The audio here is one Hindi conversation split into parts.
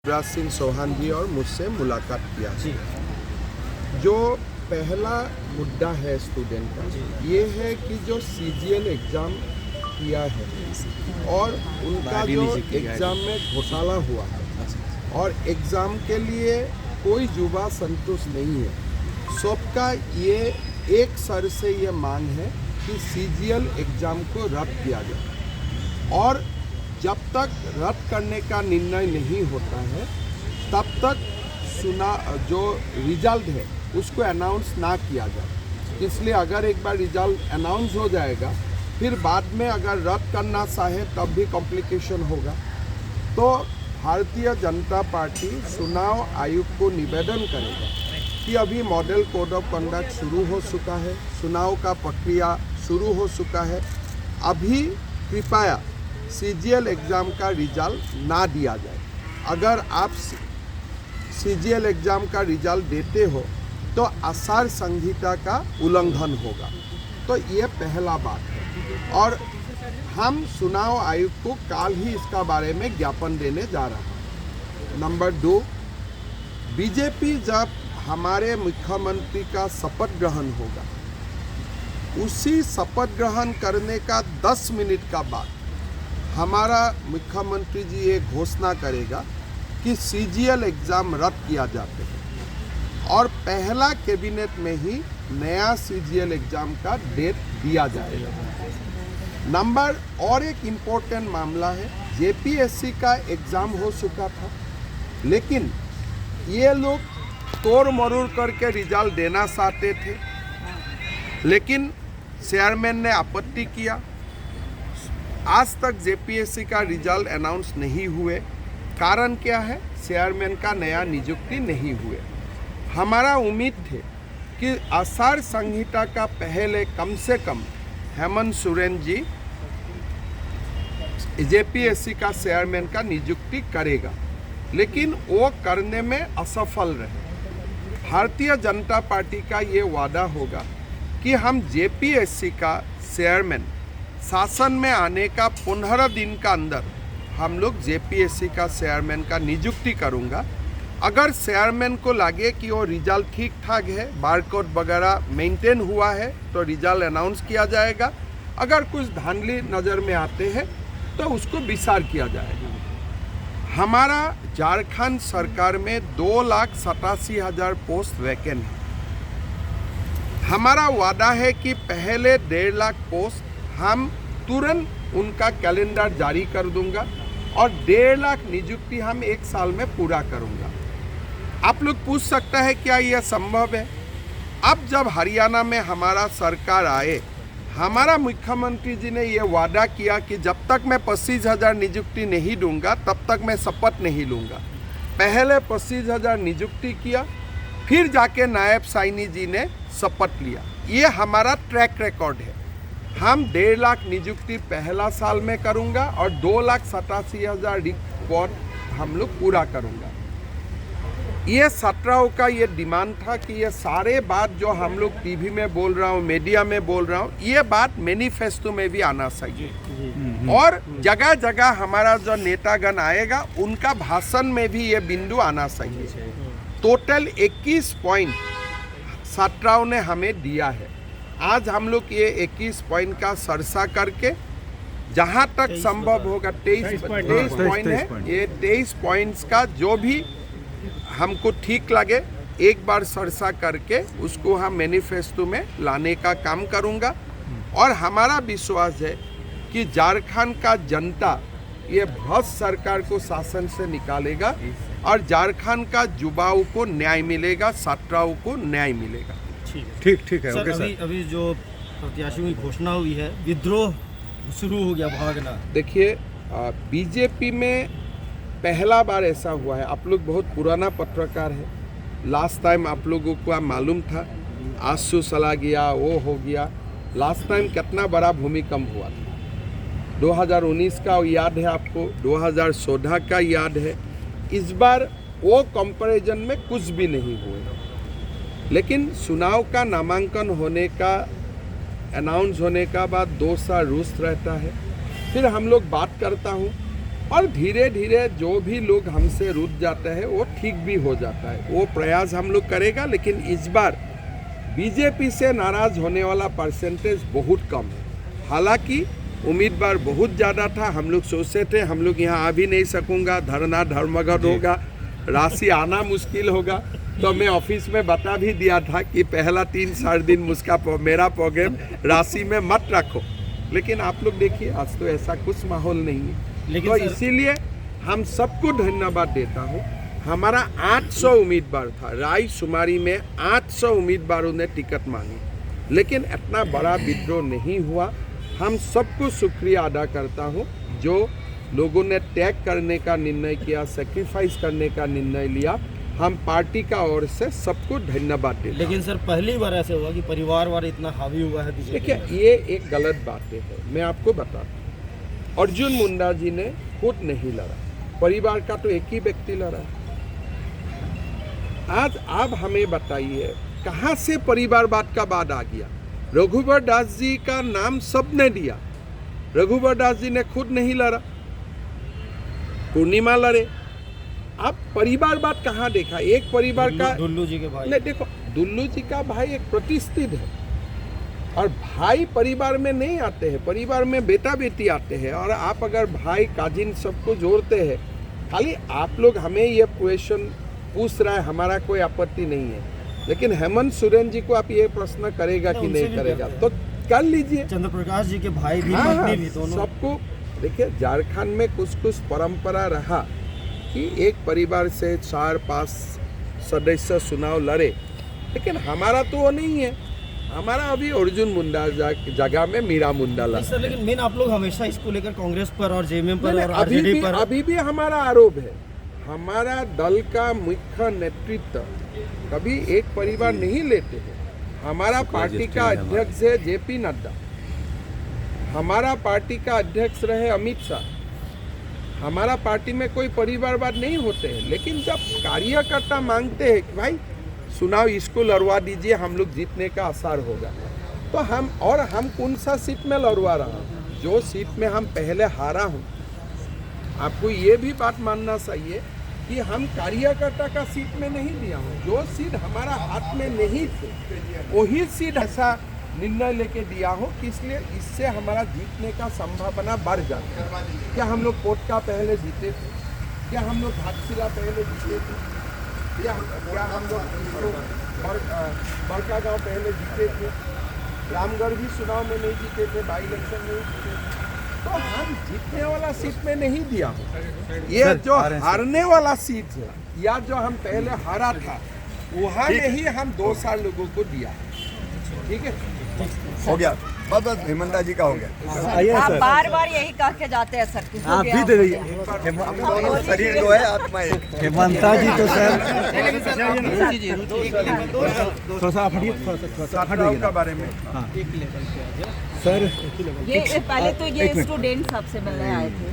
शिवराज सिंह चौहान जी और मुझसे मुलाकात किया जी। जो पहला मुद्दा है स्टूडेंट का ये है कि जो CGL एग्ज़ाम किया है और उनका जो एग्ज़ाम में घोटाला हुआ है और एग्ज़ाम के लिए कोई युवा संतुष्ट नहीं है। सबका ये एक सर से ये मांग है कि CGL एग्ज़ाम को रद्द किया जाए और जब तक रद्द करने का निर्णय नहीं होता है तब तक जो रिजल्ट है उसको अनाउंस ना किया जाए। इसलिए अगर एक बार रिजल्ट अनाउंस हो जाएगा फिर बाद में अगर रद्द करना चाहे तब भी कॉम्प्लिकेशन होगा। तो भारतीय जनता पार्टी चुनाव आयोग को निवेदन करेगा कि अभी मॉडल कोड ऑफ कंडक्ट शुरू हो चुका है, चुनाव का प्रक्रिया शुरू हो चुका है। अभी कृपया CGL एग्ज़ाम का रिजल्ट ना दिया जाए। अगर आप CGL एग्ज़ाम का रिजल्ट देते हो तो आचार संहिता का उल्लंघन होगा। तो ये पहला बात है और हम चुनाव आयोग को कल ही इसका बारे में ज्ञापन देने जा रहे हैं। नंबर 2, बीजेपी जब हमारे मुख्यमंत्री का शपथ ग्रहण होगा उसी शपथ ग्रहण करने का 10 मिनट का बाद हमारा मुख्यमंत्री जी ये घोषणा करेगा कि CGL एग्ज़ाम रद्द किया जाते हैं और पहला कैबिनेट में ही नया CGL एग्ज़ाम का डेट दिया जाएगा। नंबर और एक इम्पोर्टेंट मामला है, JPSC का एग्ज़ाम हो चुका था लेकिन ये लोग तोड़ मरोड़ करके रिजल्ट देना चाहते थे लेकिन चेयरमैन ने आपत्ति किया। आज तक JPSC का रिजल्ट अनाउंस नहीं हुए। कारण क्या है? चेयरमैन का नया नियुक्ति नहीं हुए। हमारा उम्मीद थे कि आचार संहिता का पहले कम से कम हेमंत सोरेन जी JPSC का चेयरमैन का नियुक्ति करेगा लेकिन वो करने में असफल रहे। भारतीय जनता पार्टी का ये वादा होगा कि हम JPSC का चेयरमैन शासन में आने का 15 दिन का अंदर हम लोग JPSC का चेयरमैन का नियुक्ति करूंगा। अगर चेयरमैन को लगे कि वो रिजल्ट ठीक ठाक है, बारकोड वगैरह मेंटेन हुआ है तो रिजल्ट अनाउंस किया जाएगा। अगर कुछ धांधली नज़र में आते हैं तो उसको विचार किया जाएगा। हमारा झारखंड सरकार में 2,87,000 पोस्ट वैकेंट है। हमारा वादा है कि पहले 1.5 लाख पोस्ट हम तुरंत उनका कैलेंडर जारी कर दूंगा और 1.5 लाख नियुक्ति हम 1 साल में पूरा करूंगा। आप लोग पूछ सकता है क्या यह संभव है? अब जब हरियाणा में हमारा सरकार आए, हमारा मुख्यमंत्री जी ने यह वादा किया कि जब तक मैं 25,000 नियुक्ति नहीं दूंगा तब तक मैं शपथ नहीं लूँगा। पहले 25,000 नियुक्ति किया, फिर जाके नायब साइनी जी ने शपथ लिया। ये हमारा ट्रैक रिकॉर्ड है। हम 1.5 लाख नियुक्ति पहला साल में करूंगा और 2,87,000 रिकॉर्ड हम लोग पूरा करूंगा। ये 17 का ये डिमांड था कि ये सारे बात जो हम लोग टीवी में बोल रहा हूँ, मीडिया में बोल रहा हूँ, ये बात मैनिफेस्टो में भी आना चाहिए और जगह जगह हमारा जो नेतागण आएगा उनका भाषण में भी ये बिंदु आना चाहिए। टोटल 21 पॉइंट 17 ने हमें दिया है। आज हम लोग ये 21 पॉइंट का सरसा करके जहाँ तक संभव होगा 23 पॉइंट है, ये 23 पॉइंट्स का जो भी हमको ठीक लगे एक बार सरसा करके उसको हम मैनिफेस्टो में लाने का काम करूँगा। और हमारा विश्वास है कि झारखंड का जनता ये भ्रष्ट सरकार को शासन से निकालेगा और झारखंड का युवाओं को न्याय मिलेगा, छात्राओं को न्याय मिलेगा। ठीक है। सर, अभी जो प्रत्याशियों की घोषणा हुई है, विद्रोह शुरू हो गया, भागना। देखिए, बीजेपी में पहला बार ऐसा हुआ है। आप लोग बहुत पुराना पत्रकार है, लास्ट टाइम आप लोगों को मालूम था आंसू चला गया, वो हो गया। लास्ट टाइम कितना बड़ा भूमिकंप हुआ था, 2019 का याद है आपको, 2014 का याद है। इस बार वो कंपैरिजन में कुछ भी नहीं हुए। लेकिन चुनाव का नामांकन होने का अनाउंस होने का बाद 2 साल रुस्त रहता है। फिर हम लोग बात करता हूँ और धीरे धीरे जो भी लोग हमसे रुक जाते हैं वो ठीक भी हो जाता है। वो प्रयास हम लोग करेगा, लेकिन इस बार बीजेपी से नाराज होने वाला परसेंटेज बहुत कम है। हालांकि उम्मीदवार बहुत ज़्यादा था, हम लोग सोचते थे हम लोग यहाँ आ भी नहीं सकूँगा, धरना धर्मघट होगा, राशि आना मुश्किल होगा। तो मैं ऑफिस में बता भी दिया था कि पहला 3-4 दिन मेरा प्रोग्राम राशि में मत रखो। लेकिन आप लोग देखिए आज तो ऐसा कुछ माहौल नहीं है। तो इसीलिए हम सबको धन्यवाद देता हूँ। हमारा 800 उम्मीदवार था, राय शुमारी में 800 उम्मीदवारों ने टिकट मांगी, लेकिन इतना बड़ा विद्रोह नहीं हुआ। हम सबको शुक्रिया अदा करता हूँ जो लोगों ने त्याग करने का निर्णय किया, सेक्रीफाइस करने का निर्णय लिया। हम पार्टी का ओर से सबको धन्यवाद देते हैं। लेकिन सर पहली बार ऐसे हुआ कि परिवार इतना हावी हुआ है। देखिए ये एक गलत बातें है, मैं आपको बताता हूँ। अर्जुन मुंडा जी ने खुद नहीं लड़ा, परिवार का तो एक ही व्यक्ति लड़ा। आज आप हमें बताइए कहाँ से परिवारवाद का बाद आ गया। रघुवर दास जी का नाम सबने दिया, रघुवर दास जी ने खुद नहीं लड़ा, पूर्णिमा लड़े। आप परिवारवाद कहाँ देखा? एक परिवार का दुल्लू जी के भाई नहीं, देखो दुल्लू जी का भाई एक प्रतिष्ठित है, और भाई परिवार में नहीं आते हैं, परिवार में बेटा बेटी आते हैं। और आप अगर भाई काजिन सबको जोड़ते हैं, खाली आप लोग हमें ये क्वेश्चन पूछ रहा है, हमारा कोई आपत्ति नहीं है, लेकिन हेमंत सोरेन जी को आप ये प्रश्न करेगा कि नहीं करेगा तो कर लीजिए। चंद्र प्रकाश जी के भाई भी, हाँ, पत्नी भी, दोनों। सबको देखिए, झारखंड में कुछ परंपरा रहा कि एक परिवार से 4-5 सदस्य चुनाव लड़े, लेकिन हमारा तो वो नहीं है। हमारा अभी अर्जुन मुंडा जगह में मीरा मुंडा लड़ा। सर लेकिन मेन आप लोग हमेशा इसको लेकर कांग्रेस पर और जेएमएम पर और अभी आरजेडी भी, पर अभी भी हमारा आरोप है। हमारा दल का मुख्य नेतृत्व कभी एक परिवार नहीं लेते हैं। हमारा पार्टी का अध्यक्ष है जेपी नड्डा, हमारा पार्टी का अध्यक्ष रहे अमित शाह। हमारा पार्टी में कोई परिवारवाद नहीं होते हैं, लेकिन जब कार्यकर्ता मांगते हैं कि भाई चुनाव इसको लड़वा दीजिए, हम लोग जीतने का आसार होगा, तो हम कौन सा सीट में लड़वा रहा हूँ? जो सीट में हम पहले हारा हूँ। आपको ये भी बात मानना चाहिए कि हम कार्यकर्ता का सीट में नहीं दिया हूँ। जो सीट हमारा हाथ में नहीं थे वही सीट ऐसा निर्णय लेके दिया हूँ कि इसलिए इससे हमारा जीतने का संभावना बढ़ जाती है। क्या हम लोग कोटका पहले जीते थे? क्या हम लोग घाटशिला पहले जीते थे? क्या हम लोग बड़का गांव पहले जीते थे? रामगढ़ भी चुनाव में नहीं जीते थे, बाई इलेक्शन नहीं जीते थे। तो हम जीतने वाला सीट में नहीं दिया हूँ। ये जो हारने वाला सीट है या जो हम पहले हारा था, वहाँ में ही हम 2 साल लोगों को दिया। ठीक है, हो गया, बस हेमंता जी का हो गया। आप बार बार यही कह के जाते हैं सर कि आप भी दे रही शरीर तो है, आत्मा एक। हेमंता जी तो सर थोड़ा सा हटिए का बारे में सर। ये पहले तो ये स्टूडेंट सबसे मिलने आए थे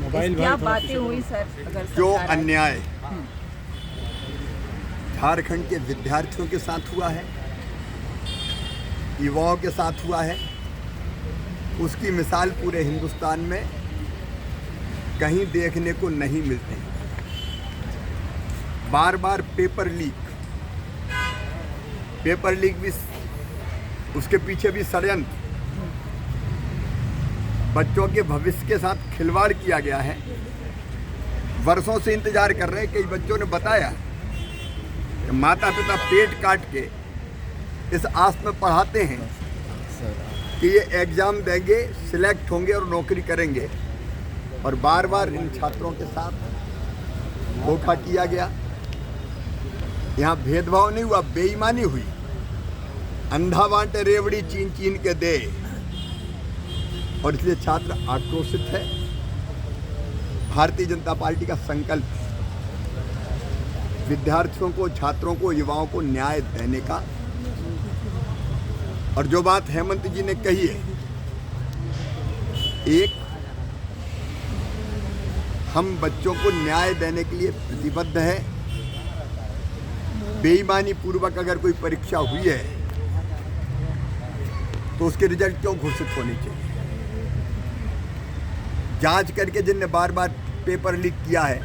और क्या बातें हुई सर? अगर जो अन्याय झारखंड के विद्यार्थियों के साथ हुआ है, युवाओं के साथ हुआ है, उसकी मिसाल पूरे हिंदुस्तान में कहीं देखने को नहीं मिलती। बार बार पेपर लीक भी, उसके पीछे भी षड्यंत्र, बच्चों के भविष्य के साथ खिलवाड़ किया गया है। वर्षों से इंतजार कर रहे हैं। कई बच्चों ने बताया कि माता पिता पेट काट के इस आस में पढ़ाते हैं कि ये एग्ज़ाम देंगे, सिलेक्ट होंगे और नौकरी करेंगे, और बार बार इन छात्रों के साथ धोखा किया गया। यहाँ भेदभाव नहीं हुआ, बेईमानी हुई। अंधा बांटे रेवड़ी चीन चीन के दे, और इसलिए छात्र आक्रोशित है। भारतीय जनता पार्टी का संकल्प विद्यार्थियों को, छात्रों को, युवाओं को न्याय देने का। और जो बात हेमंत जी ने कही है, एक, हम बच्चों को न्याय देने के लिए प्रतिबद्ध है। बेईमानी पूर्वक अगर कोई परीक्षा हुई है तो उसके रिजल्ट क्यों घोषित होने चाहिए? जांच करके जिनने बार बार पेपर लीक किया है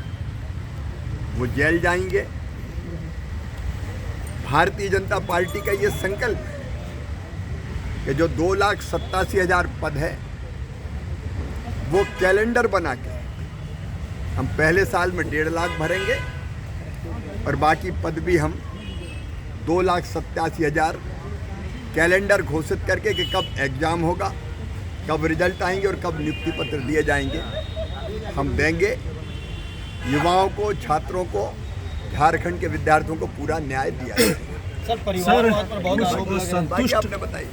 वो जेल जाएंगे। भारतीय जनता पार्टी का ये संकल्प है कि जो 2,87,000 पद है वो कैलेंडर बना के हम पहले साल में 1.5 लाख भरेंगे और बाकी पद भी हम 2,87,000 कैलेंडर घोषित करके कि कब एग्ज़ाम होगा, कब रिजल्ट आएंगे और कब नियुक्ति पत्र दिए जाएंगे हम देंगे। युवाओं को, छात्रों को, झारखंड के विद्यार्थियों को पूरा न्याय दिया जाएगा। सर परिवार पर बहुत आरोप लग रहे हैं। बाकी आपने बताइए।